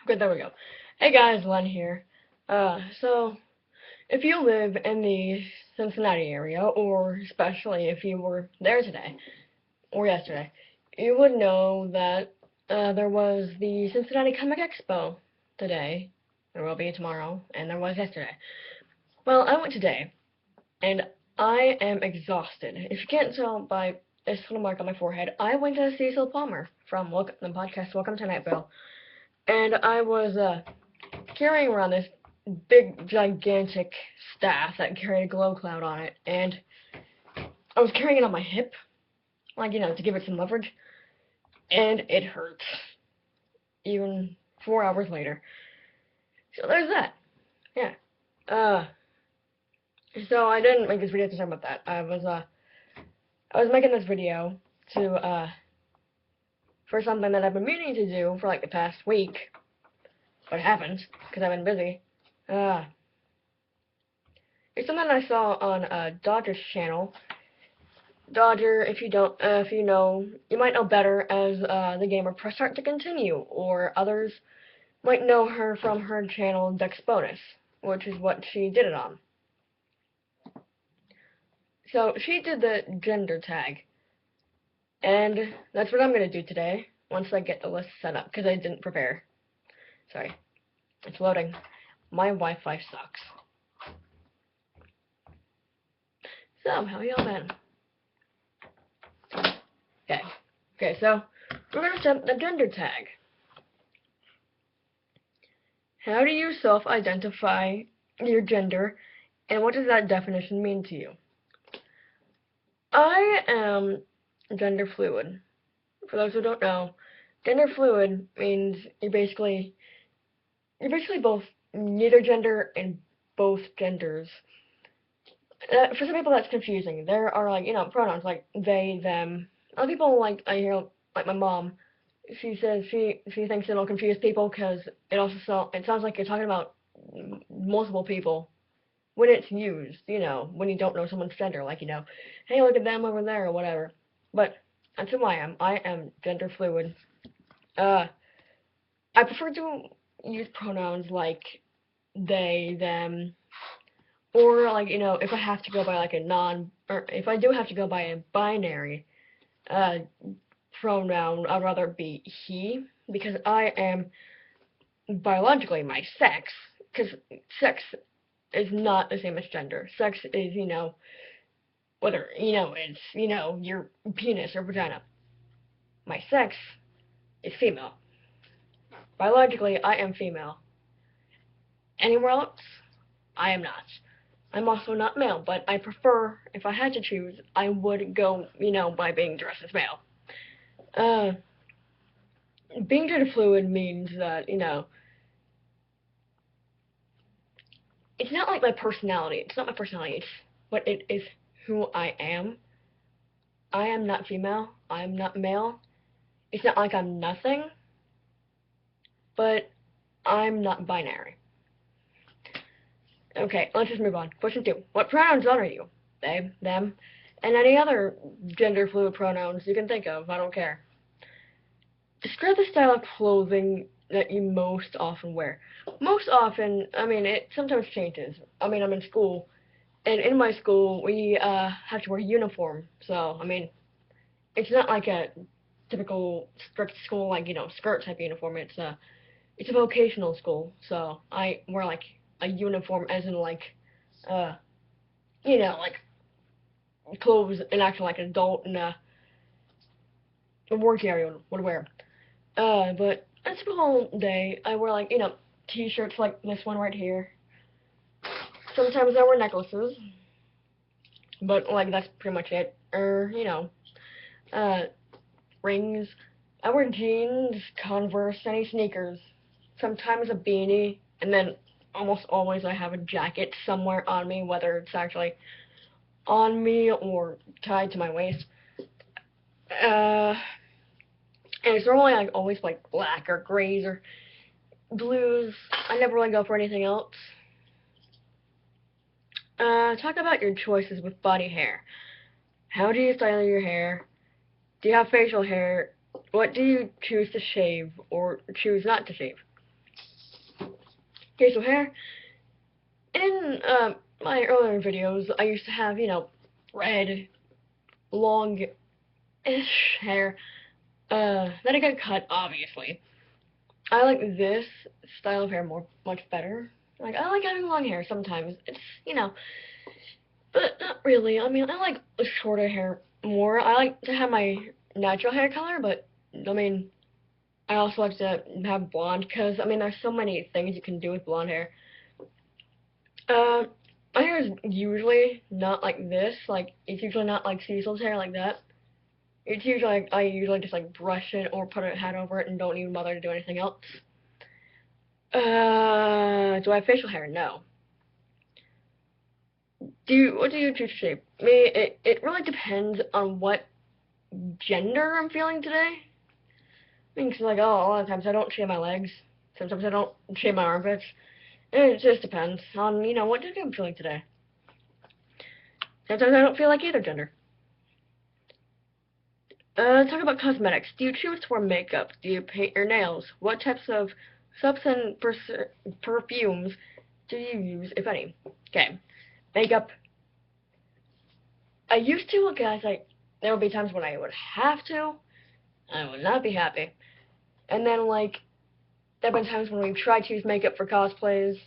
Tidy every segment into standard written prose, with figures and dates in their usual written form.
Good, there we go. Hey guys, Len here. So if you live in the Cincinnati area, or especially if you were there today or yesterday, you would know that there was the Cincinnati Comic Expo today. There will be tomorrow, and there was yesterday. Well, I went today, and I am exhausted. If you can't tell by this little mark on my forehead, I went to Cecil Palmer from the podcast Welcome to Night Vale, and I was carrying around this big, gigantic staff that carried a glow cloud on it, and I was carrying it on my hip, like, to give it some leverage, and it hurts, even 4 hours later. So there's that. Yeah. Uh, so I didn't make this video to talk about that. I was making this video for something that I've been meaning to do for, like, the past week, but haven't, because I've been busy. It's something I saw on Dodger's channel. Dodger, if you know, you might know better as the gamer Press Start to Continue, or others might know her from her channel Dex Bonus, which is what she did it on. So she did the gender tag, and that's what I'm gonna do today once I get the list set up, because I didn't prepare. Sorry, it's loading. My Wi-Fi sucks. So, how y'all been? Okay, so we're gonna set the gender tag. How do you self-identify your gender, and what does that definition mean to you? I am gender fluid. For those who don't know, gender fluid means you're basically both neither gender and both genders. For some people that's confusing. There are pronouns like they, them. Other people I hear like my mom. She says she thinks it'll confuse people because it sounds like you're talking about multiple people when it's used. When you don't know someone's gender, hey, look at them over there or whatever. But that's who I am. I am gender fluid. I prefer to use pronouns like they, them, or if I have to go by or if I do have to go by a binary pronoun, I'd rather be he, because I am biologically my sex, because sex is not the same as gender. Sex is, whether, it's, your penis or vagina. My sex is female. Biologically, I am female. Anywhere else, I am not. I'm also not male, but I prefer, if I had to choose, I would go, by being dressed as male. Being gender fluid means that, it's not like my personality. It's not my personality. It's what it is, who I am. I am not female. I am not male. It's not like I'm nothing, but I'm not binary. Okay, let's just move on. Question 2. What pronouns honor you? They, them, and any other gender fluid pronouns you can think of. I don't care. Describe the style of clothing that you most often wear. Most often, it sometimes changes. I'm in school, and in my school, we have to wear uniform. So, it's not like a typical strict school, skirt type uniform. It's a vocational school, so I wear a uniform, as in clothes an actual an adult in a work area would wear. But a typical day, I wear t-shirts like this one right here. Sometimes I wear necklaces, but that's pretty much it. Or rings. I wear jeans, Converse, any sneakers. Sometimes a beanie, and then almost always I have a jacket somewhere on me, whether it's actually on me or tied to my waist. And it's normally always black or grays or blues. I never really go for anything else. Talk about your choices with body hair. How do you style your hair? Do you have facial hair? What do you choose to shave or choose not to shave? facial hair. In my earlier videos, I used to have, red, long-ish hair. Then I got cut, obviously. I like this style of hair much better. Like, I like having long hair sometimes. It's, but not really. I mean, I like shorter hair more. I like to have my natural hair color, but, I mean, I also like to have blonde because, I mean, there's so many things you can do with blonde hair. Uh, my hair is usually not like this. Like, it's usually not like Cecil's hair like that. It's usually like, I usually just like brush it or put a hat over it and don't even bother to do anything else. Do I have facial hair? No. What do you choose to shape? Me, it really depends on what gender I'm feeling today. I mean, 'cause like, oh, a lot of times I don't shave my legs. Sometimes I don't shave my armpits. It just depends on, what gender I'm feeling today. Sometimes I don't feel like either gender. Talk about cosmetics. Do you choose to wear makeup? Do you paint your nails? What types of soaps and perfumes do you use, if any? Okay, makeup. I used to, guys, like, there would be times when I would have to, I would not be happy. And then, like, there have been times when we've tried to use makeup for cosplays,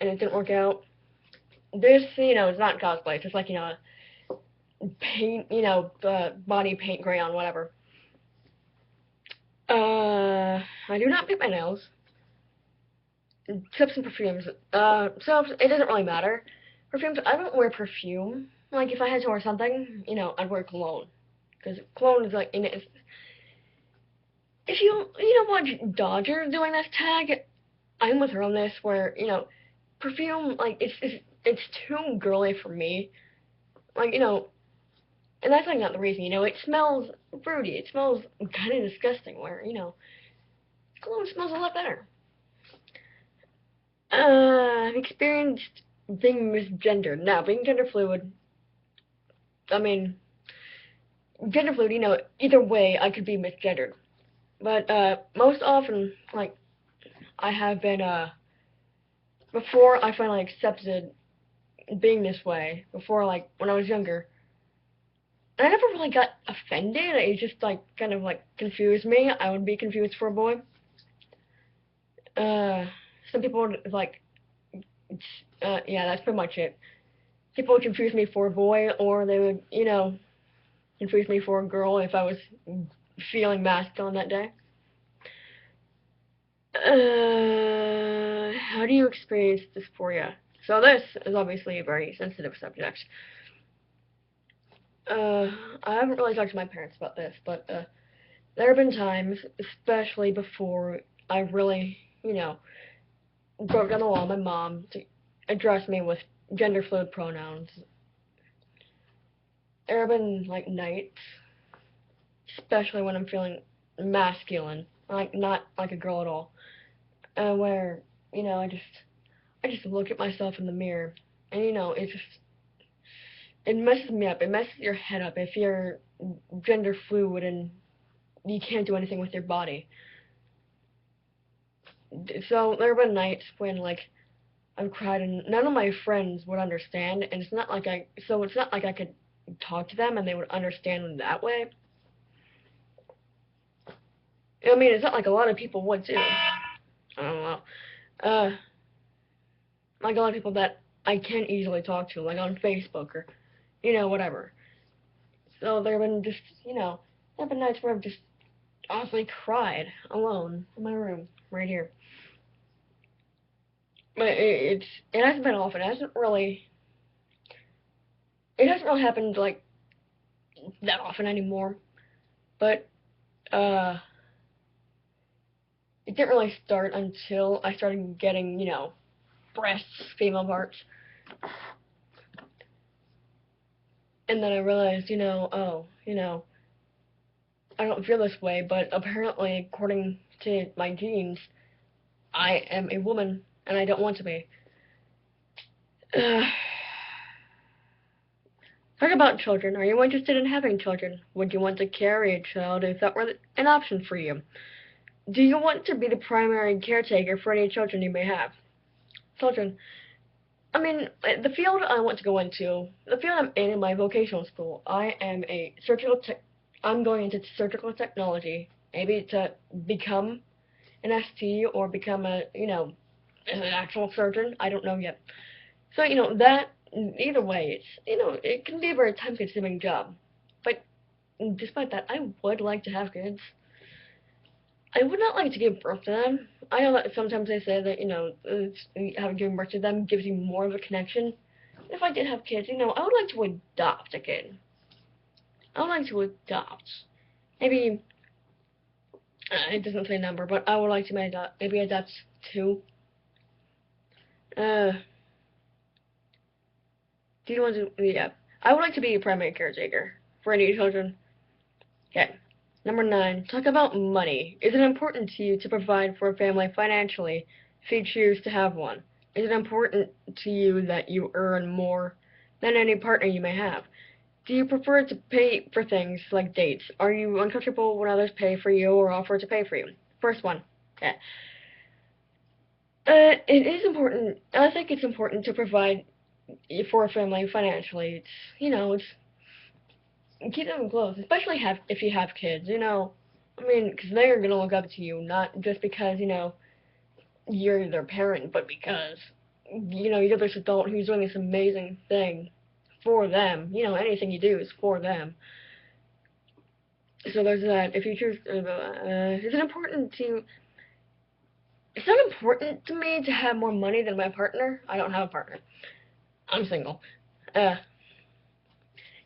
and it didn't work out. This, is not cosplay, it's just like, paint, body paint crayon, whatever. I do not paint my nails. Soaps and perfumes. Soaps, it doesn't really matter. Perfumes, I don't wear perfume. Like, if I had to wear something, I'd wear cologne. Because cologne is like, if you, watch Dodger doing this tag, I'm with her on this, where, perfume, like, it's too girly for me. Like, and that's like not the reason, it smells fruity. It smells kind of disgusting, where, cologne smells a lot better. I've experienced being misgendered. Now, being gender fluid, I mean, gender fluid, either way, I could be misgendered. But, most often, like, I have been, before I finally accepted being this way, before, like, when I was younger, I never really got offended. It just, like, kind of, like, confused me. I would be confused for a boy. Some people would, like, yeah, that's pretty much it. People would confuse me for a boy, or they would, confuse me for a girl if I was feeling masculine that day. How do you experience dysphoria? So this is obviously a very sensitive subject. I haven't really talked to my parents about this, but there have been times, especially before I really, broke down the wall, my mom to address me with gender fluid pronouns. There have been like nights, especially when I'm feeling masculine, like not like a girl at all, where I just look at myself in the mirror, and it messes me up. It messes your head up if you're gender fluid and you can't do anything with your body. So there have been nights when like I've cried and none of my friends would understand, and it's not like I could talk to them and they would understand in that way. I mean, it's not like a lot of people would too. I don't know. Like a lot of people that I can easily talk to, like on Facebook or, whatever. So there have been just, there have been nights where I've just honestly cried alone in my room right here. But it hasn't been often. It hasn't really happened like that often anymore. But it didn't really start until I started getting, breasts, female parts. And then I realized, oh, I don't feel this way, but apparently, according to my genes, I am a woman, and I don't want to be. Talk about children. Are you interested in having children? Would you want to carry a child if that were an option for you? Do you want to be the primary caretaker for any children you may have? children. I mean, the field I want to go into, the field I'm in my vocational school, I'm going into surgical technology, maybe to become an ST or become an actual surgeon. I don't know yet. So, either way, it can be a very time-consuming job. But despite that, I would like to have kids. I would not like to give birth to them. I know that sometimes they say that, having given birth to them gives you more of a connection. If I did have kids, I would like to adopt a kid. I would like to adopt. Maybe, it doesn't say number, but I would like to maybe adopt two. Uh, do you want to, yeah. I would like to be a primary caretaker for any children. Okay. Number 9, talk about money. Is it important to you to provide for a family financially if you choose to have one? Is it important to you that you earn more than any partner you may have? Do you prefer to pay for things like dates? Are you uncomfortable when others pay for you or offer to pay for you? First one. Okay. It is important. I think it's important to provide for a family financially. It's keep them close, especially if you have kids. I mean, because they're gonna look up to you, not just because you're their parent, but because you're this adult who's doing this amazing thing for them. Anything you do is for them. So there's that. If you choose, is it important to? It's not important to me to have more money than my partner. I don't have a partner. I'm single. Uh,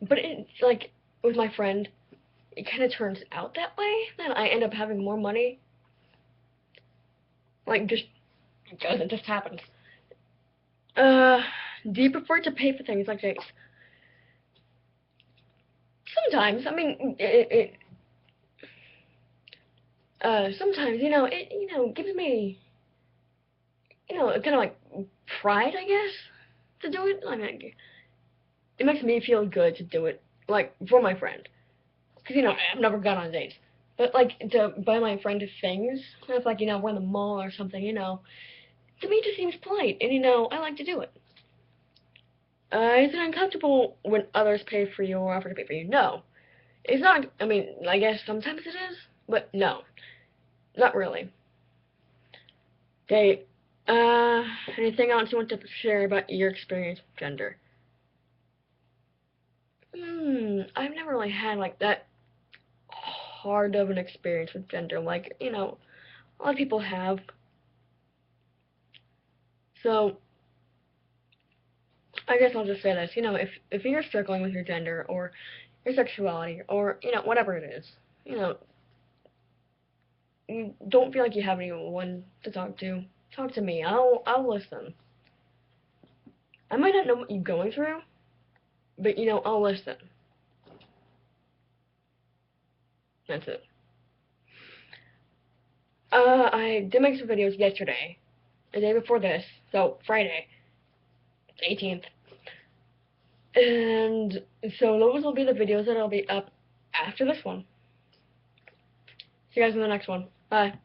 but it's like with my friend, it kind of turns out that way. That I end up having more money. Like just because it just happens. Uh, do you prefer to pay for things like dates? Sometimes. I mean, sometimes it gives me kind of like pride, I guess, to do it. I mean, it makes me feel good to do it, like for my friend, because I've never gone on dates, but like to buy my friend things, if like we're in the mall or something, to me it just seems polite, and I like to do it. Is it uncomfortable when others pay for you or offer to pay for you? No. It's not, I mean, I guess sometimes it is, but no. Not really. Okay, anything else you want to share about your experience with gender? I've never really had, like, that hard of an experience with gender, like, a lot of people have. So, I guess I'll just say this, if you're struggling with your gender, or your sexuality, or, whatever it is, you don't feel like you have anyone to talk to me. I'll listen. I might not know what you're going through, but I'll listen. That's it. I did make some videos yesterday, the day before this, so Friday, 18th. And so those will be the videos that'll be up after this one. See you guys in the next one. Bye.